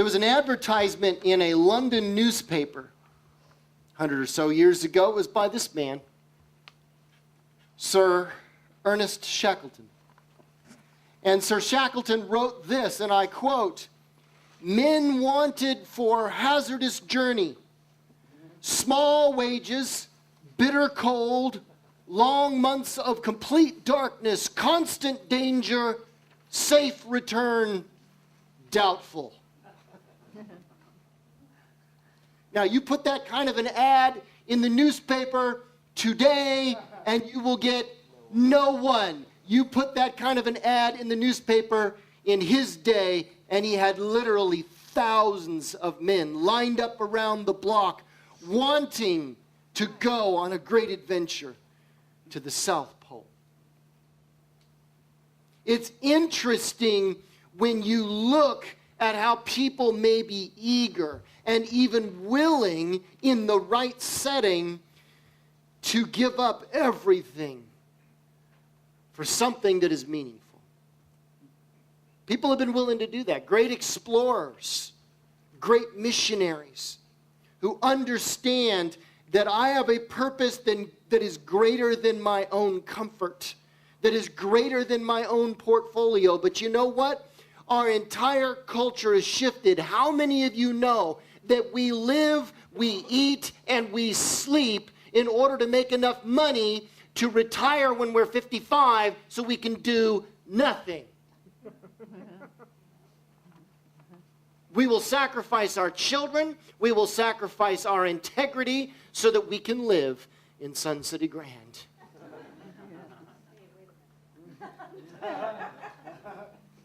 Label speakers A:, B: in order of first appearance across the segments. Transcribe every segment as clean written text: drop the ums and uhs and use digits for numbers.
A: There was an advertisement in a London newspaper 100 or so years ago. It was by this man, Sir Ernest Shackleton. And Sir Shackleton wrote this, and I quote, "Men wanted for hazardous journey, small wages, bitter cold, long months of complete darkness, constant danger, safe return, doubtful." Now, you put that kind of an ad in the newspaper today, and you will get no one. You put that kind of an ad in the newspaper in his day, and he had literally thousands of men lined up around the block wanting to go on a great adventure to the South Pole. It's interesting when you look at how people may be eager and even willing in the right setting to give up everything for something that is meaningful. People have been willing to do that. Great explorers, great missionaries who understand that I have a purpose that is greater than my own comfort, that is greater than my own portfolio. But you know what? Our entire culture has shifted. How many of you know that we live, we eat, and we sleep in order to make enough money to retire when we're 55 so we can do nothing? We will sacrifice our children. We will sacrifice our integrity so that we can live in Sun City Grand.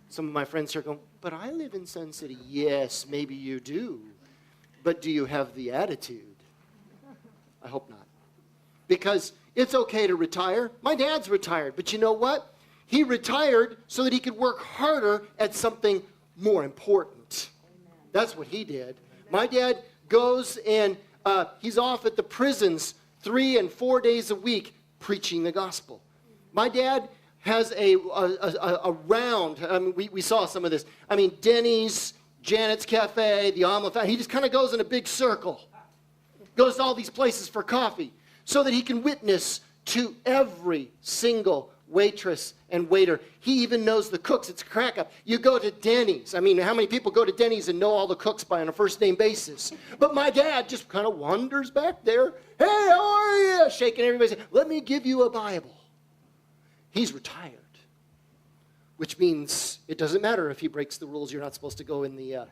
A: Some of my friends are going, "But I live in Sun City." Yes, maybe you do. But do you have the attitude? I hope not. Because it's okay to retire. My dad's retired. But you know what? He retired so that he could work harder at something more important. That's what he did. My dad goes and he's off at the prisons 3 and 4 days a week preaching the gospel. My dad has a round. I mean, we saw some of this. I mean, Denny's, Janet's Cafe, the Omelet Factory. He just kind of goes in a big circle. Goes to all these places for coffee so that he can witness to every single waitress and waiter. He even knows the cooks. It's a crack up. You go to Denny's. I mean, how many people go to Denny's and know all the cooks on a first name basis? But my dad just kind of wanders back there. "Hey, how are you?" Shaking everybody. Saying, "Let me give you a Bible." He's retired, which means it doesn't matter if he breaks the rules. You're not supposed to go in the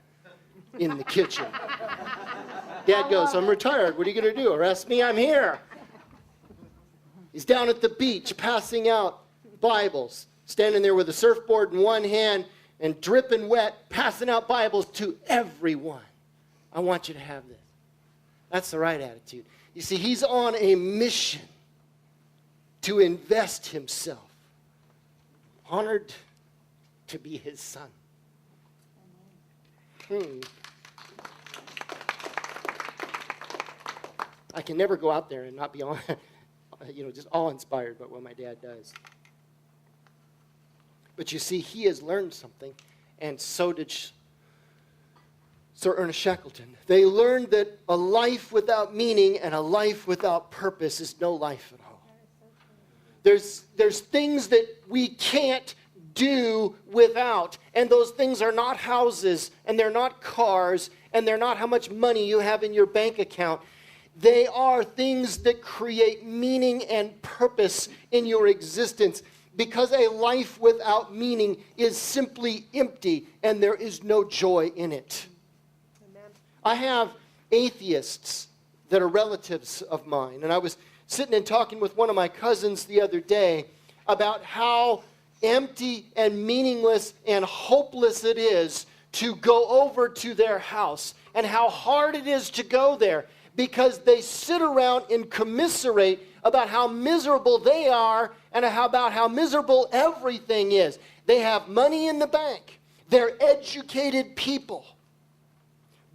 A: kitchen. Dad goes, "I'm retired. What are you going to do? Arrest me? I'm here." He's down at the beach passing out Bibles, standing there with a surfboard in one hand and dripping wet, passing out Bibles to everyone. "I want you to have this." That's the right attitude. You see, he's on a mission to invest himself. Honored to be his son. I can never go out there and not be on, just awe-inspired by what my dad does. But you see, he has learned something, and so did Sir Ernest Shackleton. They learned that a life without meaning and a life without purpose is no life at all. There's things that we can't do without, and those things are not houses, and they're not cars, and they're not how much money you have in your bank account. They are things that create meaning and purpose in your existence, because a life without meaning is simply empty, and there is no joy in it. Amen. I have atheists that are relatives of mine, and I was sitting and talking with one of my cousins the other day about how empty and meaningless and hopeless it is to go over to their house, and how hard it is to go there because they sit around and commiserate about how miserable they are and about how miserable everything is. They have money in the bank. They're educated people,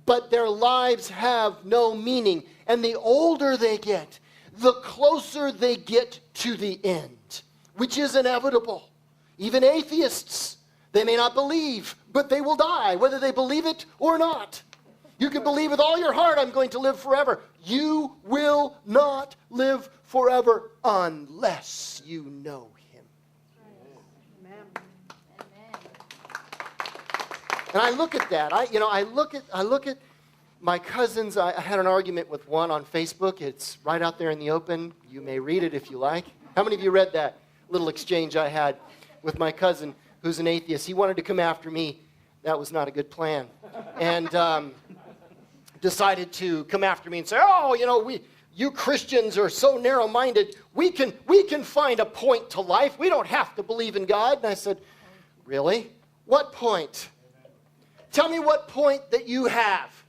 A: but their lives have no meaning. And the older they get, the closer they get to the end, which is inevitable. Even atheists, They may not believe, but they will die, whether they believe it or not. You can believe with all your heart, I'm going to live forever. You will not live forever unless you know him.
B: Amen.
A: And I look at that. I look at my cousins. I had an argument with one on Facebook. It's right out there in the open. You may read it if you like. How many of you read that little exchange I had with my cousin who's an atheist? He wanted to come after me. That was not a good plan. And decided to come after me and say, oh, you Christians are so narrow-minded. We can find a point to life. We don't have to believe in God. And I said, really? What point? Tell me what point that you have.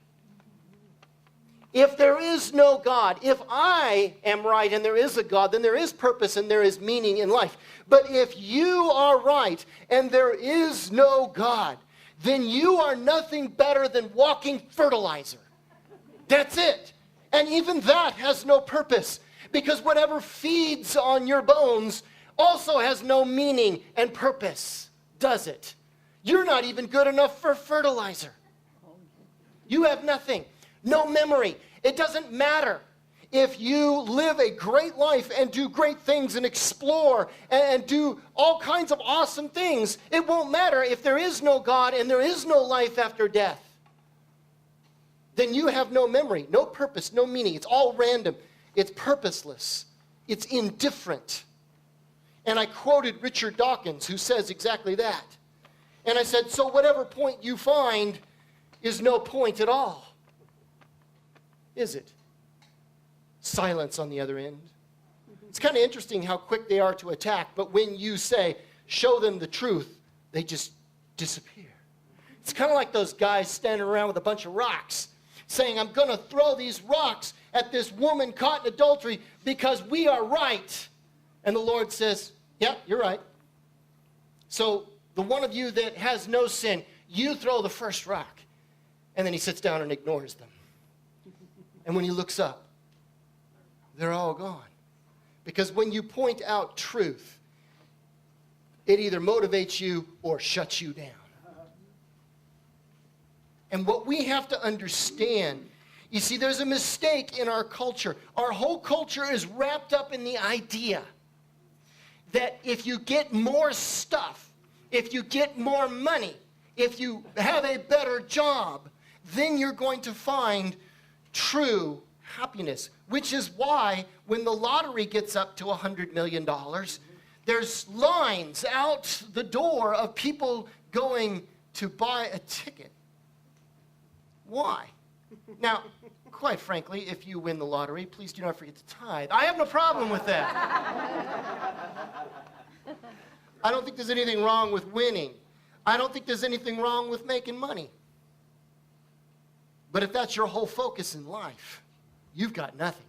A: If there is no God, if I am right and there is a God, then there is purpose and there is meaning in life. But if you are right and there is no God, then you are nothing better than walking fertilizer. That's it. And even that has no purpose, because whatever feeds on your bones also has no meaning and purpose, does it? You're not even good enough for fertilizer. You have nothing, no memory. It doesn't matter if you live a great life and do great things and explore and do all kinds of awesome things. It won't matter if there is no God and there is no life after death. Then you have no memory, no purpose, no meaning. It's all random. It's purposeless. It's indifferent. And I quoted Richard Dawkins, who says exactly that. And I said, so whatever point you find is no point at all. Is it? Silence on the other end. It's kind of interesting how quick they are to attack, but when you say, show them the truth, they just disappear. It's kind of like those guys standing around with a bunch of rocks, saying, I'm going to throw these rocks at this woman caught in adultery because we are right. And the Lord says, yeah, you're right. So the one of you that has no sin, you throw the first rock. And then he sits down and ignores them. And when he looks up, they're all gone. Because when you point out truth, it either motivates you or shuts you down. And what we have to understand, you see, there's a mistake in our culture. Our whole culture is wrapped up in the idea that if you get more stuff, if you get more money, if you have a better job, then you're going to find true happiness. Which is why when the lottery gets up to $100 million, there's lines out the door of people going to buy a ticket. Why? Now, quite frankly, if you win the lottery, please do not forget to tithe. I have no problem with that. I don't think there's anything wrong with winning. I don't think there's anything wrong with making money. But if that's your whole focus in life, you've got nothing.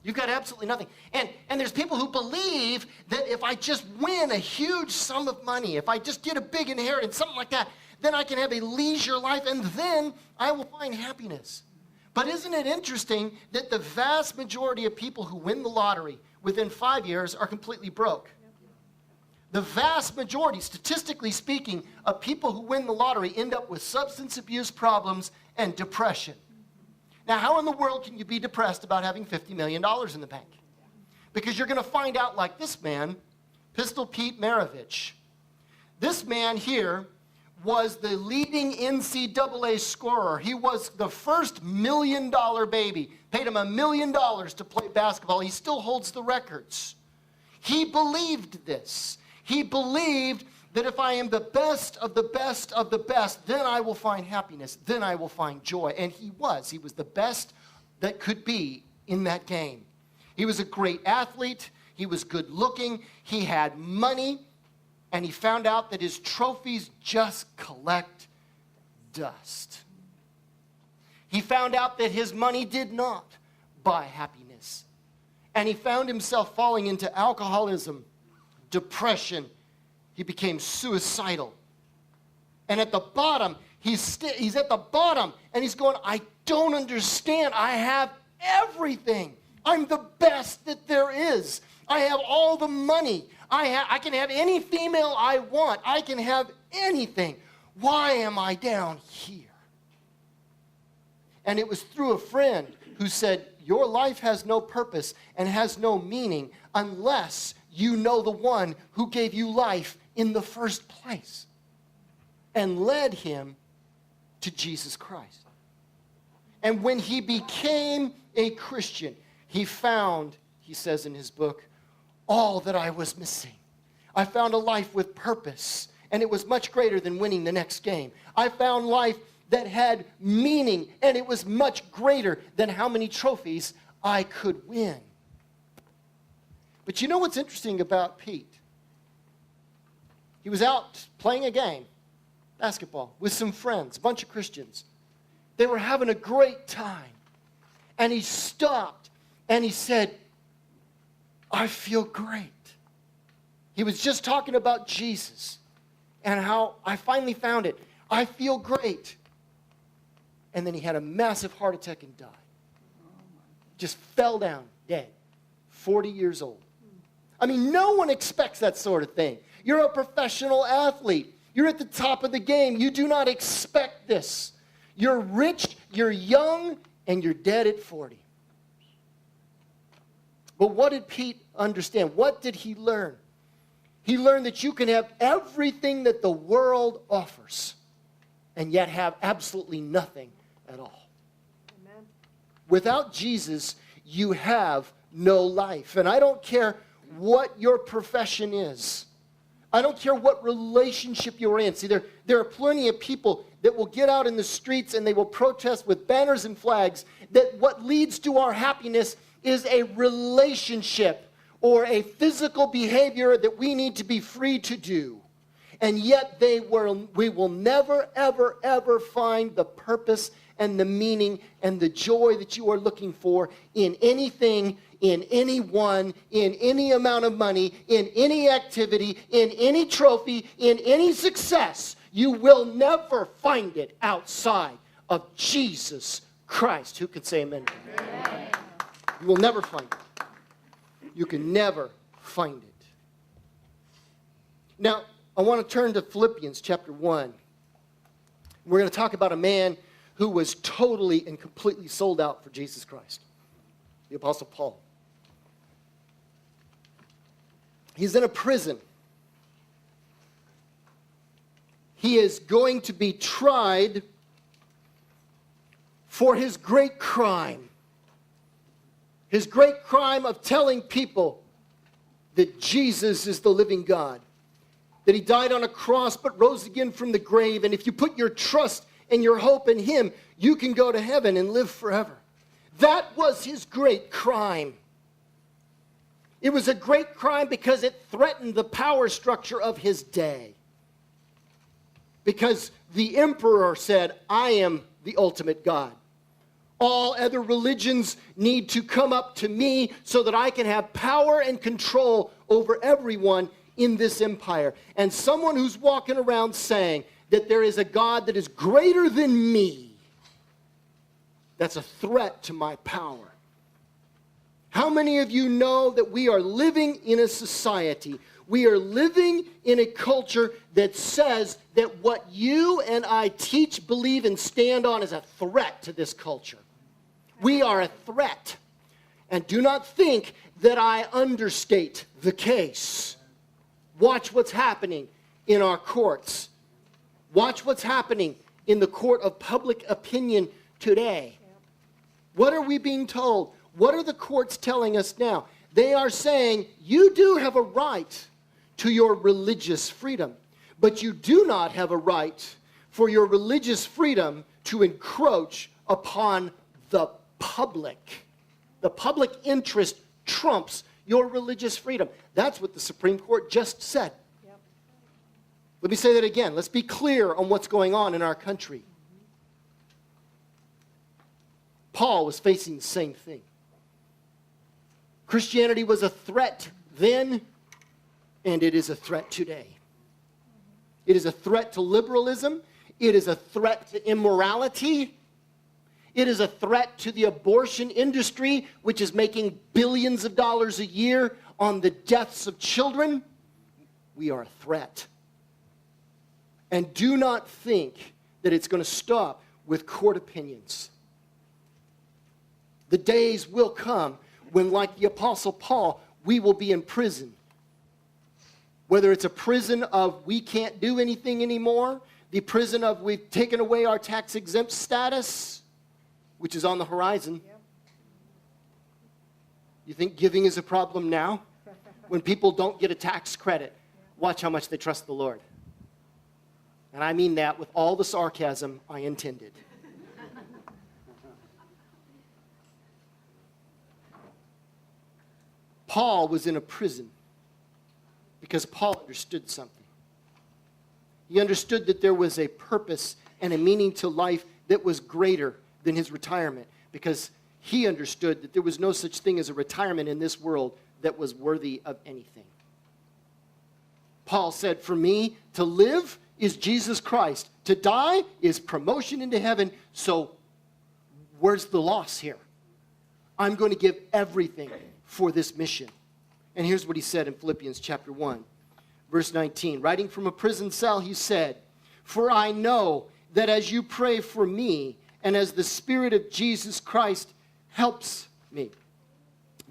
A: You've got absolutely nothing. And there's people who believe that if I just win a huge sum of money, if I just get a big inheritance, something like that, then I can have a leisure life, and then I will find happiness. But isn't it interesting that the vast majority of people who win the lottery within 5 years are completely broke? The vast majority, statistically speaking, of people who win the lottery end up with substance abuse problems and depression. Now, how in the world can you be depressed about having $50 million in the bank? Because you're going to find out like this man, Pistol Pete Maravich. This man here was the leading NCAA scorer. He was the first $1 million baby. Paid him $1 million to play basketball. He still holds the records. He believed this. He believed that if I am the best of the best of the best, then I will find happiness. Then I will find joy. And he was. He was the best that could be in that game. He was a great athlete. He was good looking. He had money. And he found out that his trophies just collect dust. He found out that his money did not buy happiness. And he found himself falling into alcoholism, depression. He became suicidal. And at the bottom, he's at the bottom, and he's going, I don't understand. I have everything. I'm the best that there is. I have all the money. I can have any female I want. I can have anything. Why am I down here? And it was through a friend who said, your life has no purpose and has no meaning unless you know the one who gave you life in the first place, and led him to Jesus Christ. And when he became a Christian, he found, he says in his book, all that I was missing. I found a life with purpose, and it was much greater than winning the next game. I found life that had meaning, and it was much greater than how many trophies I could win. But you know what's interesting about Pete? He was out playing a game, basketball, with some friends, a bunch of Christians. They were having a great time. And he stopped and he said, I feel great. He was just talking about Jesus and how I finally found it. I feel great. And then he had a massive heart attack and died. Just fell down, dead. 40 years old. I mean, no one expects that sort of thing. You're a professional athlete. You're at the top of the game. You do not expect this. You're rich, you're young, and you're dead at 40. But what did Pete understand? What did he learn? He learned that you can have everything that the world offers and yet have absolutely nothing at all.
B: Amen.
A: Without Jesus, you have no life. And I don't care what your profession is. I don't care what relationship you're in. See, there are plenty of people that will get out in the streets and they will protest with banners and flags that what leads to our happiness is a relationship or a physical behavior that we need to be free to do. And yet we will never, ever, ever find the purpose and the meaning and the joy that you are looking for in anything, in anyone, in any amount of money, in any activity, in any trophy, in any success. You will never find it outside of Jesus Christ. Who can say amen? Amen. You will never find it. You can never find it. Now, I want to turn to Philippians chapter 1. We're going to talk about a man who was totally and completely sold out for Jesus Christ. The Apostle Paul. He's in a prison. He is going to be tried for his great crime. His great crime of telling people that Jesus is the living God. That he died on a cross but rose again from the grave. And if you put your trust and your hope in him, you can go to heaven and live forever. That was his great crime. It was a great crime because it threatened the power structure of his day. Because the emperor said, I am the ultimate God. All other religions need to come up to me so that I can have power and control over everyone in this empire. And someone who's walking around saying that there is a God that is greater than me, that's a threat to my power. How many of you know that we are living in a society, we are living in a culture that says that what you and I teach, believe, and stand on is a threat to this culture? We are a threat. And do not think that I understate the case. Watch what's happening in our courts. Watch what's happening in the court of public opinion today. What are we being told? What are the courts telling us now? They are saying you do have a right to your religious freedom, but you do not have a right for your religious freedom to encroach upon the public. The public interest trumps your religious freedom. That's what the Supreme Court just said. Yep. Let me say that again. Let's be clear on what's going on in our country. Paul was facing the same thing. Christianity was a threat then, and it is a threat today. It is a threat to liberalism. It is a threat to immorality. It is a threat to the abortion industry, which is making billions of dollars a year on the deaths of children. We are a threat. And do not think that it's going to stop with court opinions. The days will come when, like the Apostle Paul, we will be in prison. Whether it's a prison of we can't do anything anymore, the prison of we've taken away our tax-exempt status, which is on the horizon.
B: Yep.
A: You think giving is a problem now? When people don't get a tax credit, watch how much they trust the Lord. And I mean that with all the sarcasm I intended. Paul was in a prison because Paul understood something. He understood that there was a purpose and a meaning to life that was greater than his retirement, because he understood that there was no such thing as a retirement in this world that was worthy of anything. Paul said, for me, to live is Jesus Christ. To die is promotion into heaven. So where's the loss here? I'm going to give everything for this mission. And here's what he said in Philippians chapter 1, verse 19. Writing from a prison cell, he said, for I know that as you pray for me and as the Spirit of Jesus Christ helps me,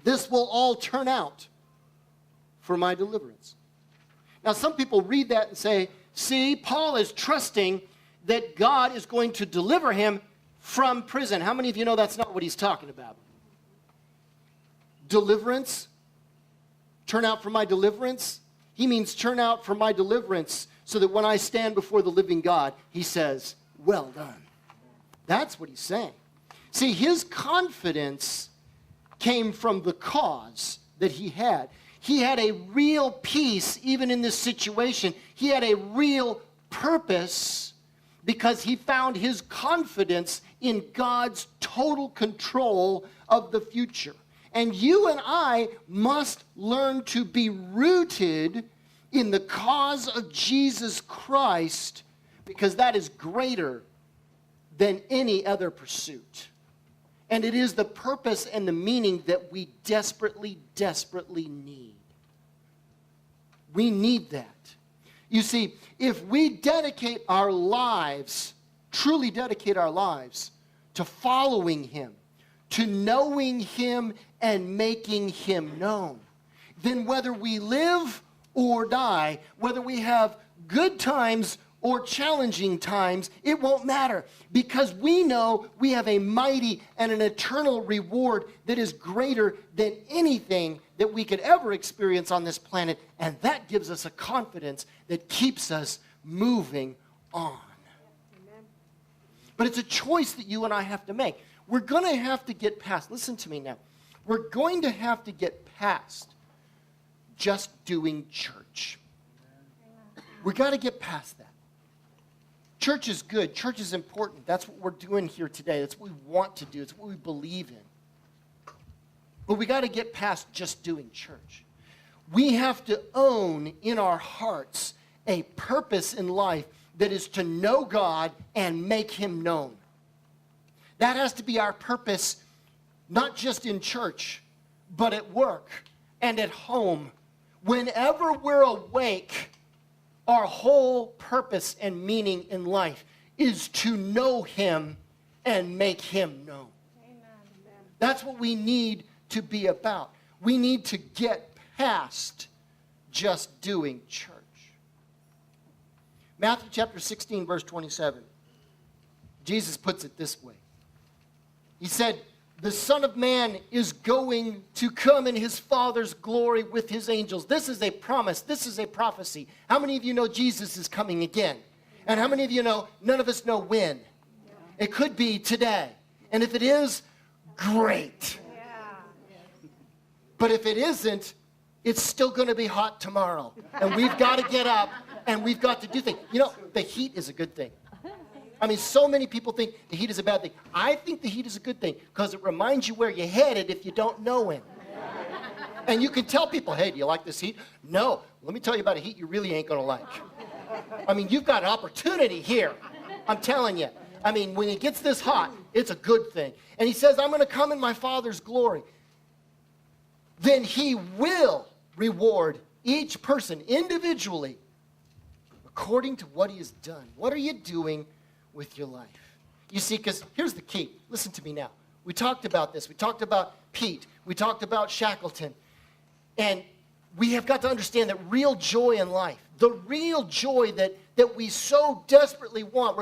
A: this will all turn out for my deliverance. Now, some people read that and say, see, Paul is trusting that God is going to deliver him from prison. How many of you know that's not what he's talking about? Deliverance? Turn out for my deliverance? He means turn out for my deliverance so that when I stand before the living God, he says, well done. That's what he's saying. See, his confidence came from the cause that he had. He had a real peace even in this situation. He had a real purpose because he found his confidence in God's total control of the future. And you and I must learn to be rooted in the cause of Jesus Christ, because that is greater than any other pursuit. And it is the purpose and the meaning that we desperately, desperately need. We need that. You see, if we dedicate our lives, truly dedicate our lives to following him, to knowing him and making him known, then whether we live or die, whether we have good times or challenging times, it won't matter, because we know we have a mighty and an eternal reward that is greater than anything that we could ever experience on this planet, and that gives us a confidence that keeps us moving on.
B: Amen.
A: But it's a choice that you and I have to make. We're going to have to get past, listen to me now, we're going to have to get past just doing church. We've got to get past that. Church is good. Church is important. That's what we're doing here today. That's what we want to do. It's what we believe in. But we got to get past just doing church. We have to own in our hearts a purpose in life that is to know God and make him known. That has to be our purpose, not just in church, but at work and at home. Whenever we're awake, our whole purpose and meaning in life is to know him and make him known.
B: Amen.
A: That's what we need to be about. We need to get past just doing church. Matthew chapter 16, verse 27. Jesus puts it this way. He said, the Son of Man is going to come in his Father's glory with his angels. This is a promise. This is a prophecy. How many of you know Jesus is coming again? And how many of you know none of us know when? Yeah. It could be today. And if it is, great.
B: Yeah.
A: But if it isn't, it's still going to be hot tomorrow. And we've got to get up and we've got to do things. You know, the heat is a good thing. I mean, so many people think the heat is a bad thing. I think the heat is a good thing because it reminds you where you're headed if you don't know him. And you can tell people, hey, do you like this heat? No. Let me tell you about a heat you really ain't going to like. I mean, you've got an opportunity here. I'm telling you. I mean, when it gets this hot, it's a good thing. And he says, I'm going to come in my Father's glory. Then he will reward each person individually according to what he has done. What are you doing with your life? You see, because here's the key. Listen to me now. We talked about this. We talked about Pete. We talked about Shackleton. And we have got to understand that real joy in life, the real joy that we so desperately want,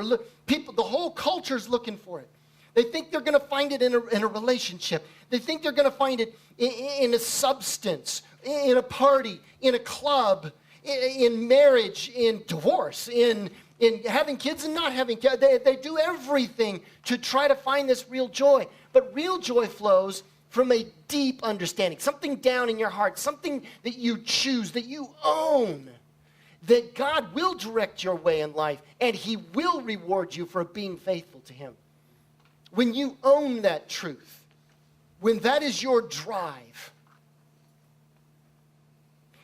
A: the whole culture is looking for it. They think they're going to find it in a relationship. They think they're going to find it in a substance, in a party, in a club, in marriage, in divorce, in having kids and not having kids. They do everything to try to find this real joy. But real joy flows from a deep understanding, something down in your heart, something that you choose, that you own, that God will direct your way in life, and he will reward you for being faithful to him. When you own that truth, when that is your drive,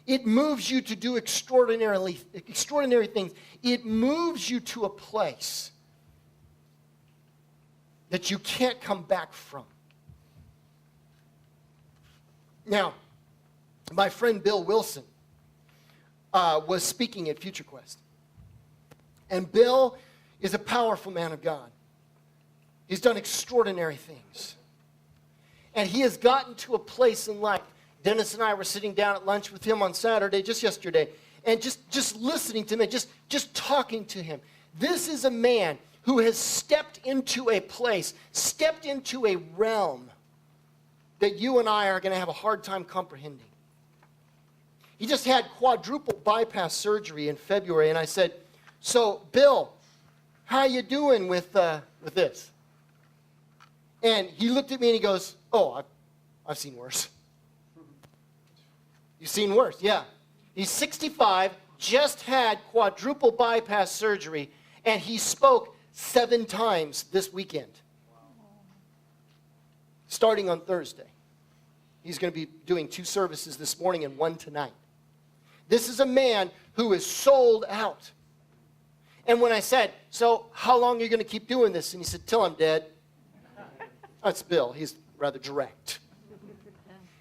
A: it moves you to do extraordinary things. It moves you to a place that you can't come back from. Now, my friend Bill Wilson was speaking at Future Quest. And Bill is a powerful man of God. He's done extraordinary things. And he has gotten to a place in life. Dennis and I were sitting down at lunch with him on Saturday, just yesterday, and just listening to him, just talking to him. This is a man who has stepped into a place, stepped into a realm that you and I are going to have a hard time comprehending. He just had quadruple bypass surgery in February, and I said, so, Bill, how you doing with this? And he looked at me and he goes, oh, I've seen worse. You've seen worse? Yeah. He's 65, just had quadruple bypass surgery, and he spoke 7 times this weekend. Starting on Thursday. He's going to be doing 2 services this morning and 1 tonight. This is a man who is sold out. And when I said, so how long are you going to keep doing this? And he said, till I'm dead. That's Bill. He's rather direct.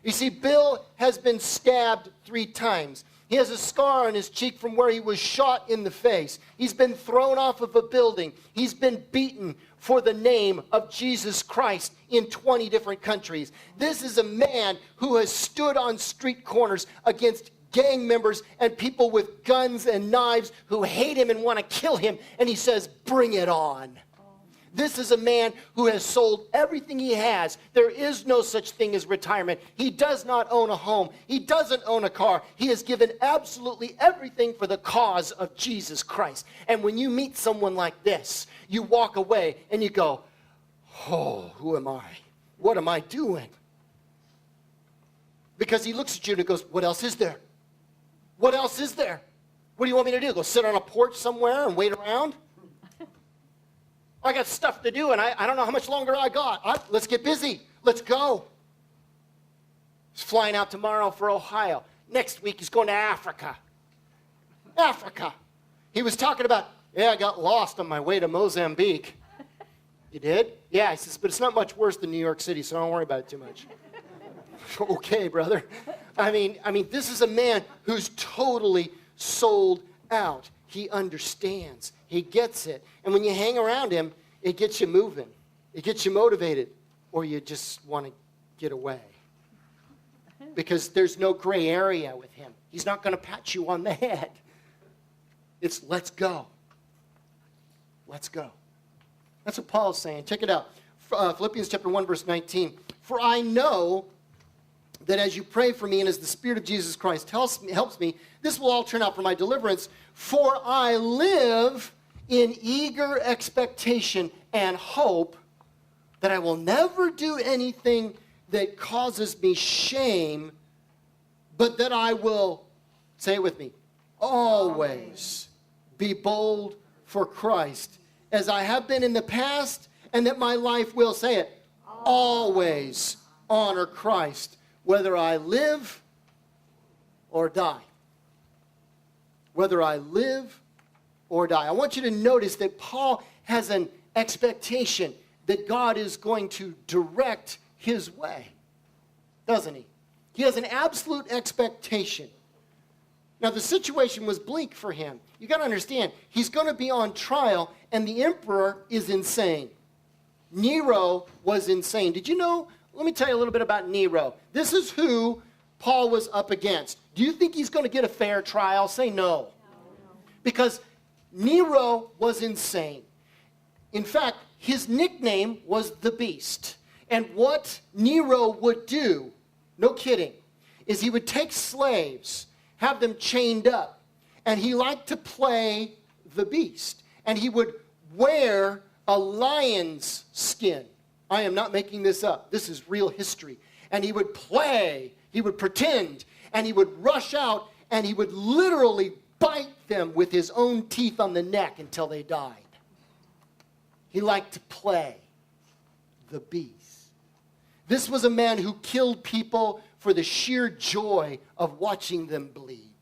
A: You see, Bill has been stabbed 3 times. He has a scar on his cheek from where he was shot in the face. He's been thrown off of a building. He's been beaten for the name of Jesus Christ in 20 different countries. This is a man who has stood on street corners against gang members and people with guns and knives who hate him and want to kill him. And he says, bring it on. This is a man who has sold everything he has. There is no such thing as retirement. He does not own a home. He doesn't own a car. He has given absolutely everything for the cause of Jesus Christ. And when you meet someone like this, you walk away and you go, oh, who am I? What am I doing? Because he looks at you and he goes, what else is there? What else is there? What do you want me to do? Go sit on a porch somewhere and wait around? I got stuff to do, and I don't know how much longer I got. Let's get busy. Let's go. He's flying out tomorrow for Ohio. Next week, he's going to Africa. Africa. He was talking about, yeah, I got lost on my way to Mozambique. You did? Yeah, he says, but it's not much worse than New York City, so don't worry about it too much. Okay, brother. I mean, this is a man who's totally sold out. He understands. He gets it. And when you hang around him, it gets you moving. It gets you motivated. Or you just want to get away. Because there's no gray area with him. He's not going to pat you on the head. It's let's go. Let's go. That's what Paul's saying. Check it out. Philippians chapter 1, verse 19. For I know that as you pray for me and as the Spirit of Jesus Christ helps me, this will all turn out for my deliverance. For I live in eager expectation and hope that I will never do anything that causes me shame, but that I will, say it with me, always be bold for Christ, as I have been in the past, and that my life will, say it, always honor Christ, whether I live or die. Whether I live or die. I want you to notice that Paul has an expectation that God is going to direct his way, doesn't he? He has an absolute expectation Now, the situation was bleak for him. You got to understand, he's going to be on trial, and the emperor is insane. Nero was insane. Did you know? Let me tell you a little bit about Nero. This is who Paul was up against. Do you think he's going to get a fair trial? Say no. Because Nero was insane. In fact, his nickname was the Beast. And what Nero would do, no kidding, is he would take slaves, have them chained up, and he liked to play the Beast. And he would wear a lion's skin. I am not making this up. This is real history. And he would play, he would pretend, and he would rush out, and he would literally bite them with his own teeth on the neck until they died. He liked to play the Beast. This was a man who killed people for the sheer joy of watching them bleed.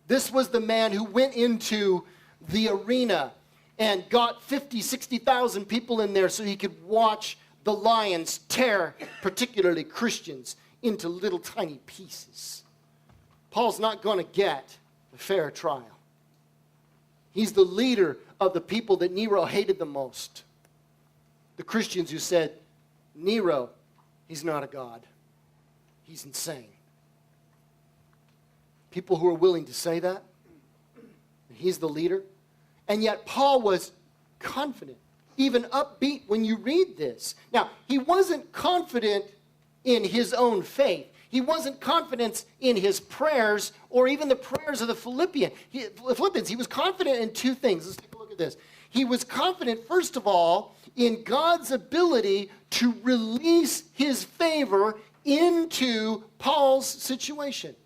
A: This was the man who went into the arena and got 50, 60,000 people in there so he could watch the lions tear, particularly Christians, into little tiny pieces. Paul's not going to get a fair trial. He's the leader of the people that Nero hated the most. The Christians who said, Nero, he's not a god. He's insane. People who are willing to say that, he's the leader. And yet Paul was confident, even upbeat when you read this. Now, he wasn't confident in his own faith. He wasn't confident in his prayers or even the prayers of the Philippians. He was confident in two things. Let's take a look at this. He was confident, first of all, in God's ability to release his favor into Paul's situation.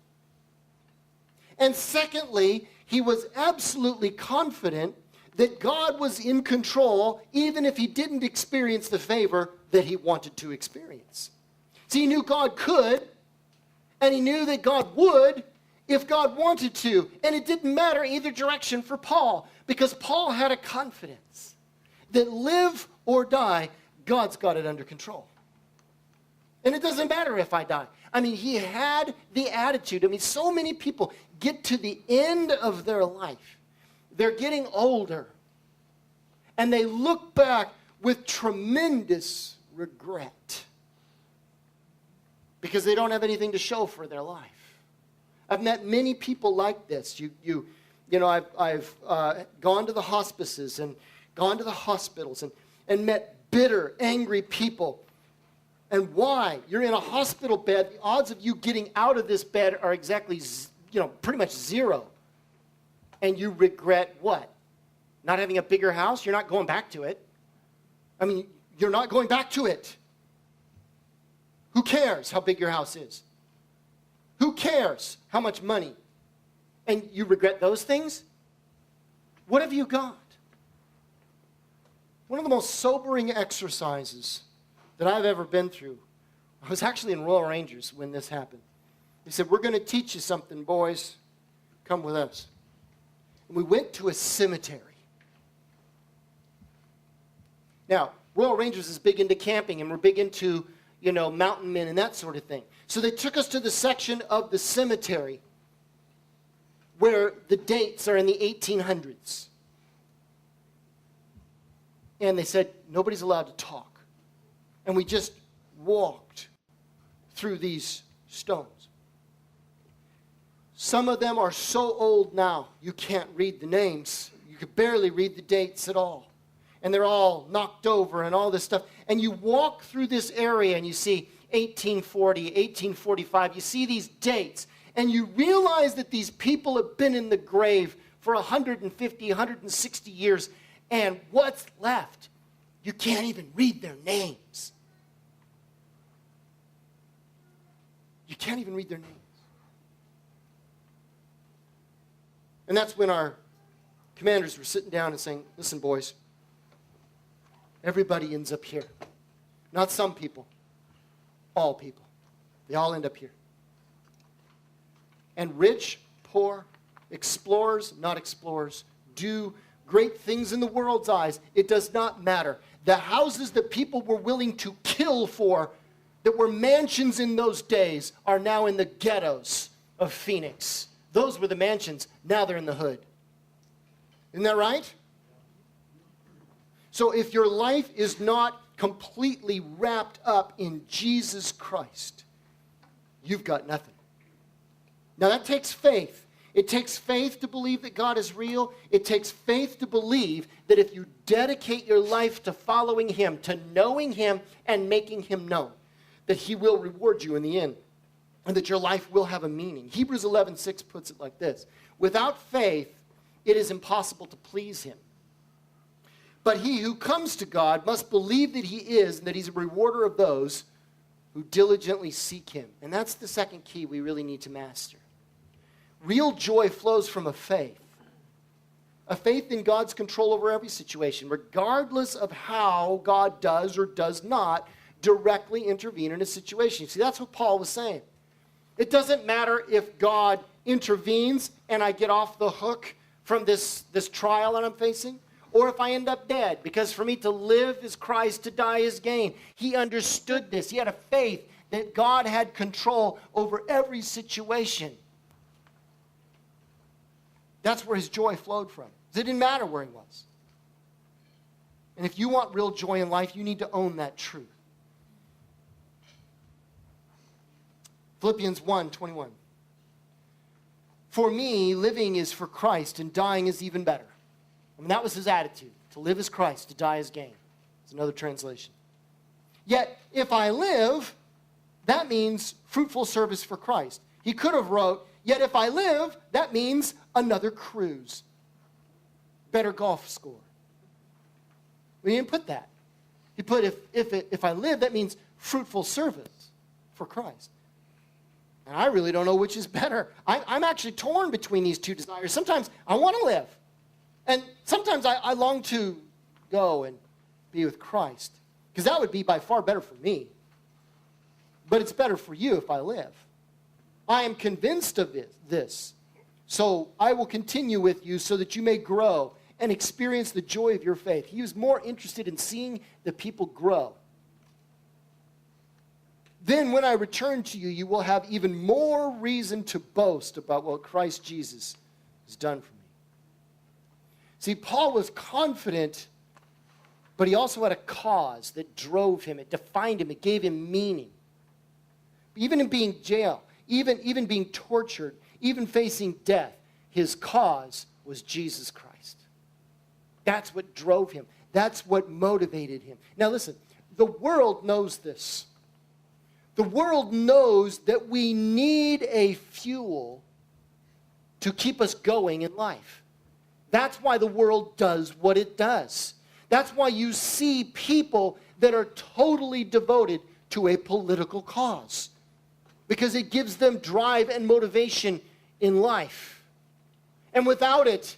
A: And secondly, he was absolutely confident that God was in control, even if he didn't experience the favor that he wanted to experience. See, he knew God could, and he knew that God would if God wanted to. And it didn't matter either direction for Paul, because Paul had a confidence that live or die, God's got it under control. And it doesn't matter if I die. I mean, he had the attitude. I mean, so many people get to the end of their life. They're getting older. And they look back with tremendous regret because they don't have anything to show for their life. I've met many people like this. You know, I've gone to the hospices and gone to the hospitals and met bitter, angry people. And why? You're in a hospital bed. The odds of you getting out of this bed are exactly, pretty much zero. And you regret what? Not having a bigger house? You're not going back to it. I mean, you're not going back to it. Who cares how big your house is? Who cares how much money? And you regret those things? What have you got? One of the most sobering exercises that I've ever been through, I was actually in Royal Rangers when this happened. They said, we're going to teach you something, boys. Come with us. And we went to a cemetery. Now, Royal Rangers is big into camping, and we're big into, mountain men and that sort of thing. So they took us to the section of the cemetery where the dates are in the 1800s. And they said, nobody's allowed to talk. And we just walked through these stones. Some of them are so old now, you can't read the names. You could barely read the dates at all. And they're all knocked over and all this stuff. And you walk through this area and you see 1840, 1845. You see these dates. And you realize that these people have been in the grave for 150, 160 years. And what's left? You can't even read their names. You can't even read their names. And that's when our commanders were sitting down and saying, listen, boys, everybody ends up here. Not some people, all people. They all end up here. And rich, poor, explorers, not explorers, do great things in the world's eyes. It does not matter. The houses that people were willing to kill for, that were mansions in those days, are now in the ghettos of Phoenix. Those were the mansions. Now they're in the hood. Isn't that right? So if your life is not completely wrapped up in Jesus Christ, you've got nothing. Now that takes faith. It takes faith to believe that God is real. It takes faith to believe that if you dedicate your life to following Him, to knowing Him and making Him known, that He will reward you in the end and that your life will have a meaning. Hebrews 11:6 puts it like this: without faith, it is impossible to please Him. But he who comes to God must believe that He is and that He's a rewarder of those who diligently seek Him. And that's the second key we really need to master. Real joy flows from a faith in God's control over every situation, regardless of how God does or does not directly intervene in a situation. See, that's what Paul was saying. It doesn't matter if God intervenes and I get off the hook from this trial that I'm facing, or if I end up dead, because for me to live is Christ, to die is gain. He understood this. He had a faith that God had control over every situation. That's where his joy flowed from. It didn't matter where he was. And if you want real joy in life, you need to own that truth. Philippians 1:21. For me, living is for Christ and dying is even better. I mean, that was his attitude. To live is Christ, to die is gain. It's another translation. Yet, if I live, that means fruitful service for Christ. He could have wrote, yet if I live, that means another cruise. Better golf score. But he didn't put that. He put, if I live, that means fruitful service for Christ. And I really don't know which is better. I'm actually torn between these two desires. Sometimes I want to live. And sometimes I long to go and be with Christ. Because that would be by far better for me. But it's better for you if I live. I am convinced of this. So I will continue with you so that you may grow and experience the joy of your faith. He was more interested in seeing the people grow. Then when I return to you, you will have even more reason to boast about what Christ Jesus has done for me. See, Paul was confident, but he also had a cause that drove him. It defined him. It gave him meaning. Even in being jailed, even being tortured, even facing death, his cause was Jesus Christ. That's what drove him. That's what motivated him. Now listen, the world knows this. The world knows that we need a fuel to keep us going in life. That's why the world does what it does. That's why you see people that are totally devoted to a political cause. Because it gives them drive and motivation in life. And without it,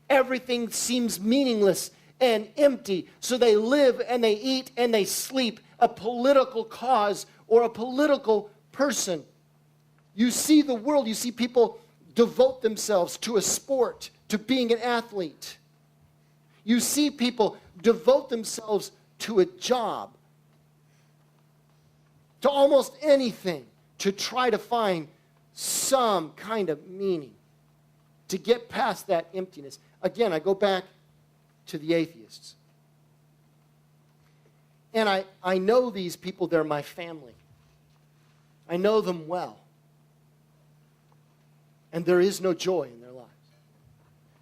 A: everything seems meaningless and empty. So they live and they eat and they sleep a political cause or a political person. You see the world, you see people devote themselves to a sport, to being an athlete. You see people devote themselves to a job, to almost anything, to try to find some kind of meaning, to get past that emptiness. Again, I go back to the atheists. And I know these people, they're my family. I know them well. And there is no joy in their lives.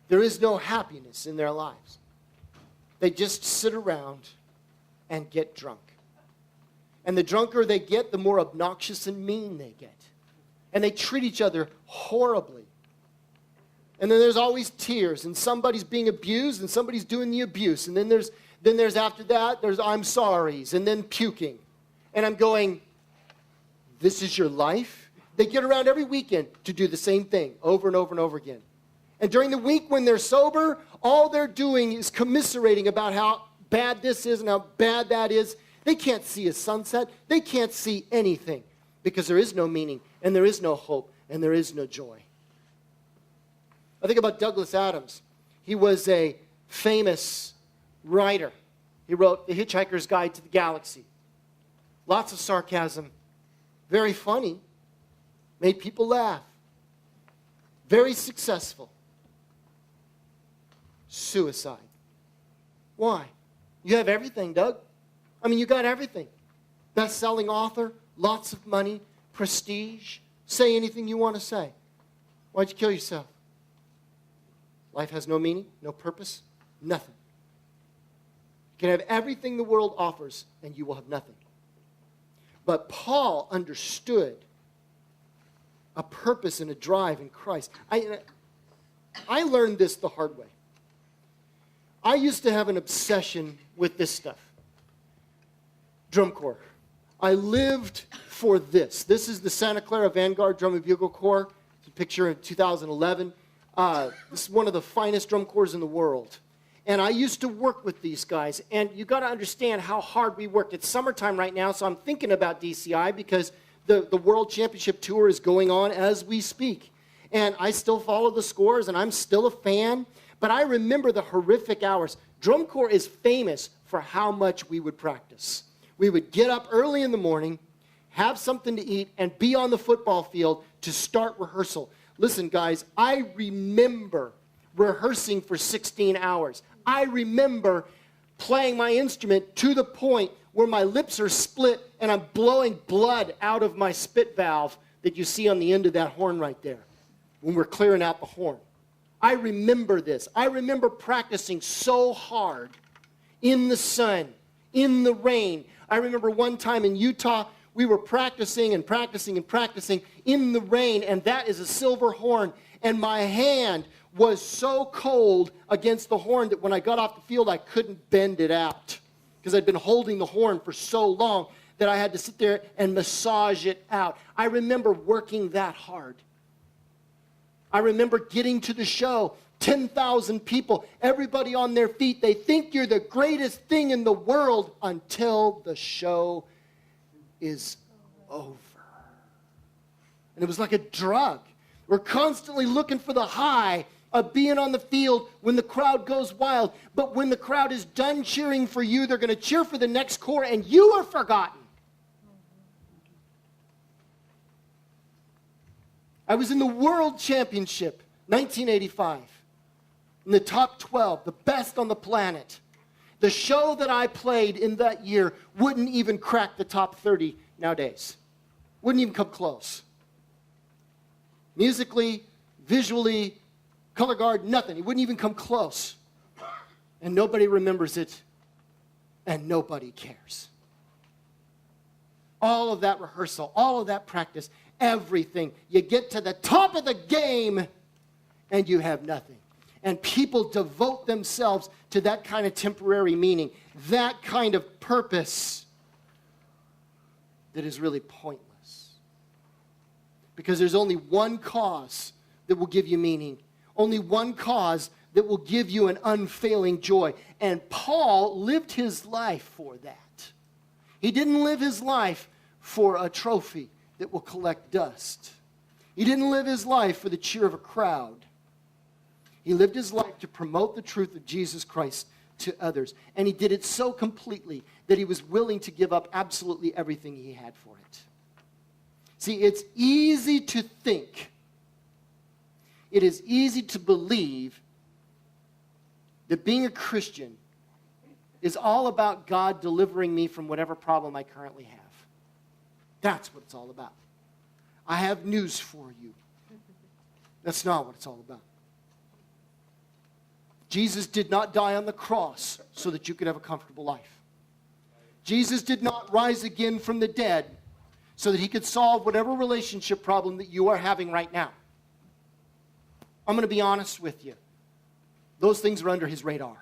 A: There is no happiness in their lives. They just sit around and get drunk. And the drunker they get, the more obnoxious and mean they get. And they treat each other horribly. And then there's always tears, and somebody's being abused, and somebody's doing the abuse. And then there's after that, there's I'm sorry's, and then puking. And I'm going, this is your life? They get around every weekend to do the same thing over and over and over again. And during the week when they're sober, all they're doing is commiserating about how bad this is and how bad that is. They can't see a sunset. They can't see anything because there is no meaning, and there is no hope, and there is no joy. I think about Douglas Adams. He was a famous writer. He wrote The Hitchhiker's Guide to the Galaxy. Lots of sarcasm. Very funny. Made people laugh. very successful. Suicide. Why? You have everything, Doug. I mean, you got everything. Best-selling author, lots of money, prestige. Say anything you want to say. Why'd you kill yourself? Life has no meaning, no purpose, nothing. You can have everything the world offers, and you will have nothing. But Paul understood a purpose and a drive in Christ. I learned this the hard way. I used to have an obsession with this stuff. Drum corps. I lived for this. This is the Santa Clara Vanguard Drum and Bugle Corps. It's a picture in 2011. This is one of the finest drum corps in the world. And I used to work with these guys. And you got to understand how hard we worked. It's summertime right now, so I'm thinking about DCI because the World Championship Tour is going on as we speak. And I still follow the scores, and I'm still a fan. But I remember the horrific hours. Drum corps is famous for how much we would practice. We would get up early in the morning, have something to eat, and be on the football field to start rehearsal. Listen, guys, I remember rehearsing for 16 hours. I remember playing my instrument to the point where my lips are split and I'm blowing blood out of my spit valve that you see on the end of that horn right there when we're clearing out the horn. I remember this. I remember practicing so hard in the sun, in the rain. I remember one time in Utah, we were practicing and practicing and practicing in the rain, and that is a silver horn. And my hand was so cold against the horn that when I got off the field, I couldn't bend it out because I'd been holding the horn for so long that I had to sit there and massage it out. I remember working that hard. I remember getting to the show, 10,000 people, everybody on their feet. They think you're the greatest thing in the world until the show is over. And it was like a drug. We're constantly looking for the high of being on the field when the crowd goes wild. But when the crowd is done cheering for you, they're going to cheer for the next corps, and you are forgotten. I was in the World Championship, 1985, in the top 12, the best on the planet. The show that I played in that year wouldn't even crack the top 30 nowadays. Wouldn't even come close. Musically, visually, color guard, nothing. It wouldn't even come close. And nobody remembers it, and nobody cares. All of that rehearsal, all of that practice, everything. You get to the top of the game, and you have nothing. And people devote themselves to that kind of temporary meaning, that kind of purpose that is really pointless. Because there's only one cause that will give you meaning, only one cause that will give you an unfailing joy. And Paul lived his life for that. He didn't live his life for a trophy that will collect dust. He didn't live his life for the cheer of a crowd. He lived his life to promote the truth of Jesus Christ to others. And he did it so completely that he was willing to give up absolutely everything he had for it. See, it's easy to think, it is easy to believe that being a Christian is all about God delivering me from whatever problem I currently have. That's what it's all about. I have news for you. That's not what it's all about. Jesus did not die on the cross so that you could have a comfortable life. Jesus did not rise again from the dead so that he could solve whatever relationship problem that you are having right now. I'm going to be honest with you. Those things are under his radar.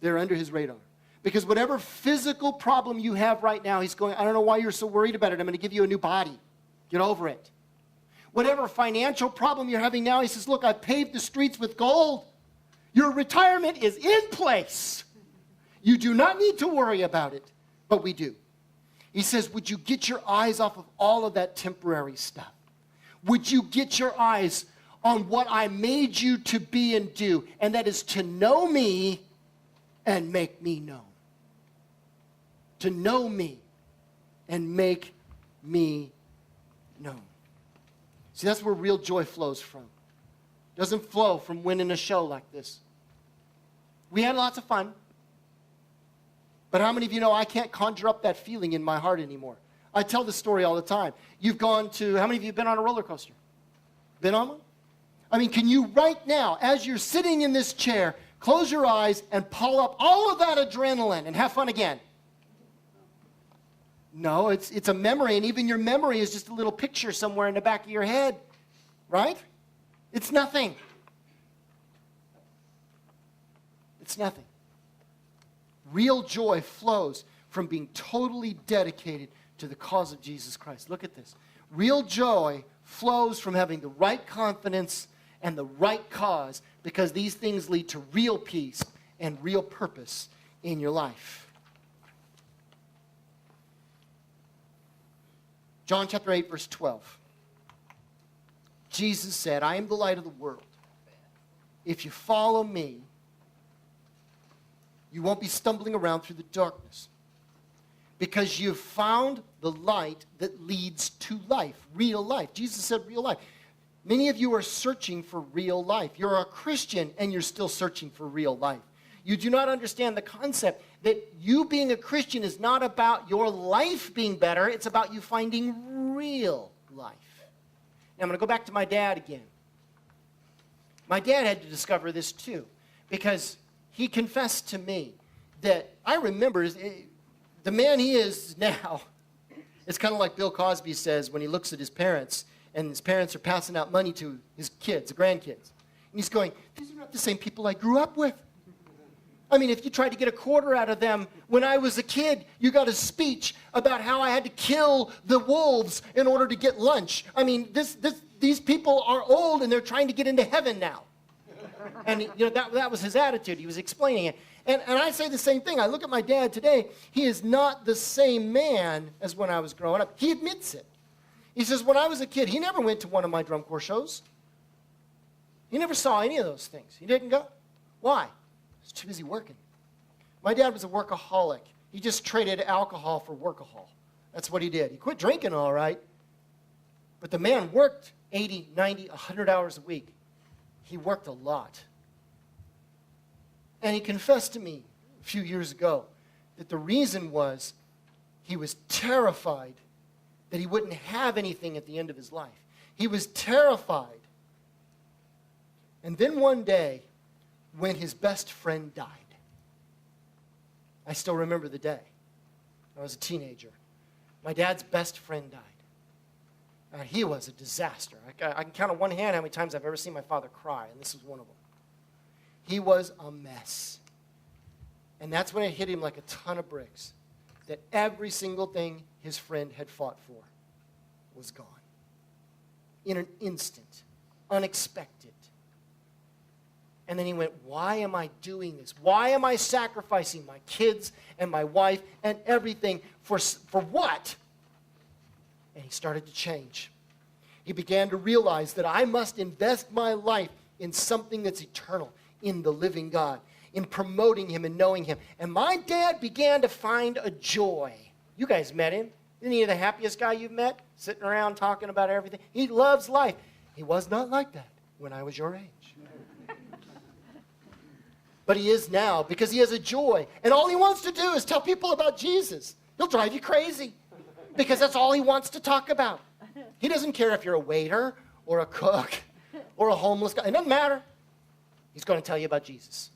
A: They're under his radar. Because whatever physical problem you have right now, he's going, I don't know why you're so worried about it. I'm going to give you a new body. Get over it. Whatever financial problem you're having now, he says, look, I've paved the streets with gold. Your retirement is in place. You do not need to worry about it, but we do. He says, would you get your eyes off of all of that temporary stuff? Would you get your eyes on what I made you to be and do, and that is to know me and make me known. To know me and make me known. See, that's where real joy flows from. It doesn't flow from winning a show like this. We had lots of fun. But how many of you know I can't conjure up that feeling in my heart anymore? I tell this story all the time. You've gone to, how many of you have been on a roller coaster? Been on one? I mean, can you right now, as you're sitting in this chair, close your eyes and pull up all of that adrenaline and have fun again? No, it's a memory, and even your memory is just a little picture somewhere in the back of your head, right? It's nothing. It's nothing. Real joy flows from being totally dedicated to the cause of Jesus Christ. Look at this. Real joy flows from having the right confidence and the right cause, because these things lead to real peace and real purpose in your life. John chapter 8, verse 12. Jesus said, I am the light of the world. If you follow me, you won't be stumbling around through the darkness, because you've found the light that leads to life, real life. Jesus said real life. Many of you are searching for real life. You're a Christian and you're still searching for real life. You do not understand the concept that you being a Christian is not about your life being better. It's about you finding real life. Now I'm going to go back to my dad again. My dad had to discover this too, because he confessed to me that I remember the man he is now. It's kind of like Bill Cosby says when he looks at his parents, and his parents are passing out money to his kids, the grandkids. And he's going, these are not the same people I grew up with. I mean, if you tried to get a quarter out of them when I was a kid, you got a speech about how I had to kill the wolves in order to get lunch. I mean, these people are old and they're trying to get into heaven now. And you know that was his attitude. He was explaining it. And I say the same thing. I look at my dad today. He is not the same man as when I was growing up. He admits it. He says, when I was a kid, he never went to one of my drum corps shows. He never saw any of those things. He didn't go. Why? He was too busy working. My dad was a workaholic. He just traded alcohol for workahol. That's what he did. He quit drinking all right, but the man worked 80, 90, 100 hours a week. He worked a lot. And he confessed to me a few years ago that the reason was he was terrified that he wouldn't have anything at the end of his life. He was terrified. And then one day, when his best friend died, I still remember the day. I was a teenager. My dad's best friend died. He was a disaster. I can count on one hand how many times I've ever seen my father cry, and this was one of them. He was a mess. And that's when it hit him like a ton of bricks, that every single thing his friend had fought for was gone. In an instant. Unexpected. And then he went, why am I doing this? Why am I sacrificing my kids and my wife and everything for what? And he started to change. He began to realize that I must invest my life in something that's eternal, in the living God, in promoting him and knowing him. And my dad began to find a joy. You guys met him. Isn't he the happiest guy you've met? Sitting around talking about everything. He loves life. He was not like that when I was your age. But he is now, because he has a joy. And all he wants to do is tell people about Jesus. He'll drive you crazy, because that's all he wants to talk about. He doesn't care if you're a waiter or a cook or a homeless guy. It doesn't matter. He's going to tell you about Jesus,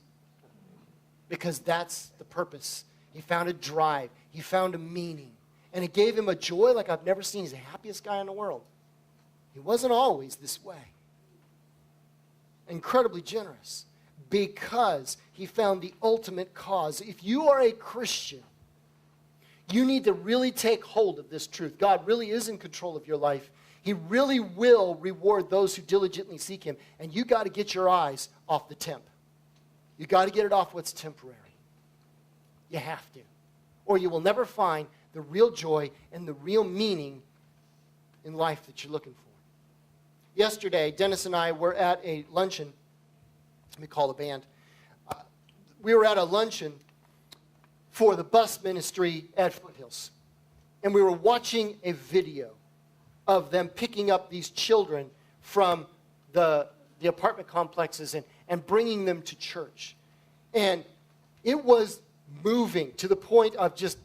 A: because that's the purpose. He found a drive. He found a meaning. And it gave him a joy like I've never seen. He's the happiest guy in the world. He wasn't always this way. Incredibly generous, because he found the ultimate cause. If you are a Christian, you need to really take hold of this truth. God really is in control of your life. He really will reward those who diligently seek him. And you got to get your eyes off the temp. You got to get it off what's temporary. You have to. Or you will never find the real joy and the real meaning in life that you're looking for. Yesterday, Dennis and I were at a luncheon. Let me call the band. We were at a luncheon for the bus ministry at Foothills. And we were watching a video of them picking up these children from the apartment complexes and bringing them to church. And it was moving to the point of just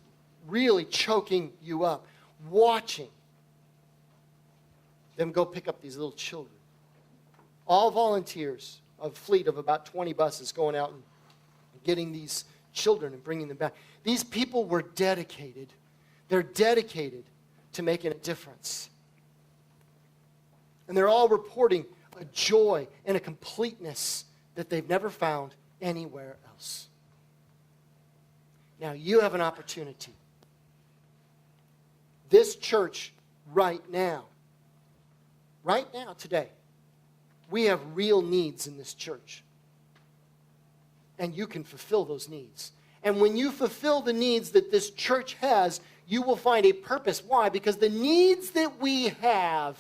A: really choking you up, watching them go pick up these little children. All volunteers, a fleet of about 20 buses going out and getting these children and bringing them back. These people were dedicated. They're dedicated to making a difference. And they're all reporting a joy and a completeness that they've never found anywhere else. Now, you have an opportunity. This church right now, today, we have real needs in this church. And you can fulfill those needs. And when you fulfill the needs that this church has, you will find a purpose. Why? Because the needs that we have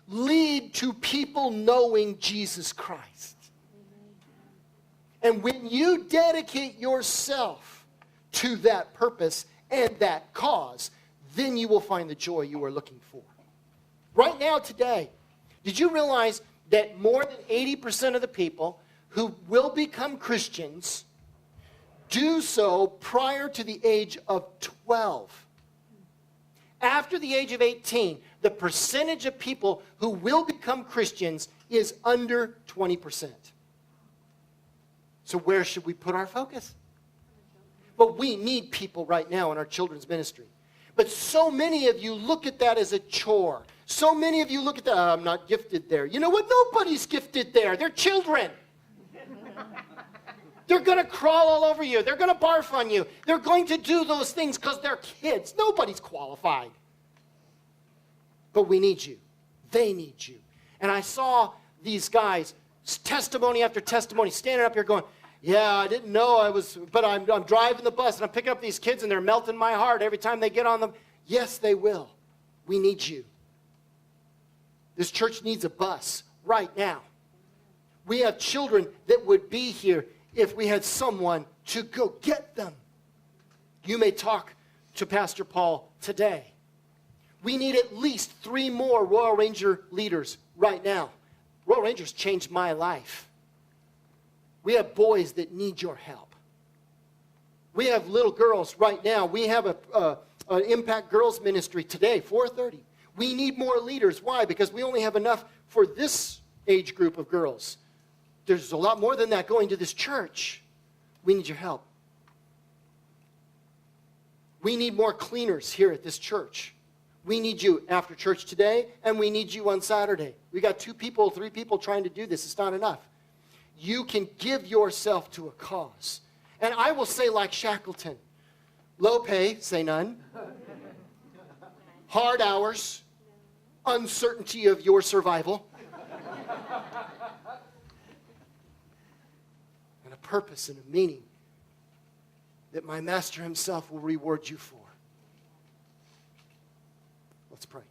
A: lead to people knowing Jesus Christ. And when you dedicate yourself to that purpose and that cause, then you will find the joy you are looking for. Right now, today, did you realize that more than 80% of the people who will become Christians do so prior to the age of 12? After the age of 18, the percentage of people who will become Christians is under 20%. So where should we put our focus? But we need people right now in our children's ministry. But so many of you look at that as a chore. So many of you look at that, oh, I'm not gifted there. You know what? Nobody's gifted there. They're children. They're going to crawl all over you. They're going to barf on you. They're going to do those things because they're kids. Nobody's qualified. But we need you. They need you. And I saw these guys, testimony after testimony, standing up here going, yeah, I didn't know but I'm driving the bus and I'm picking up these kids and they're melting my heart every time they get on them. Yes, they will. We need you. This church needs a bus right now. We have children that would be here if we had someone to go get them. You may talk to Pastor Paul today. We need at least 3 more Royal Ranger leaders right now. Royal Rangers changed my life. We have boys that need your help. We have little girls right now. We have an Impact Girls Ministry today, 4:30. We need more leaders. Why? Because we only have enough for this age group of girls. There's a lot more than that going to this church. We need your help. We need more cleaners here at this church. We need you after church today, and we need you on Saturday. We got 2 people, 3 people trying to do this. It's not enough. You can give yourself to a cause. And I will say like Shackleton, low pay, say none. Hard hours, uncertainty of your survival. And a purpose and a meaning that my master himself will reward you for. Let's pray.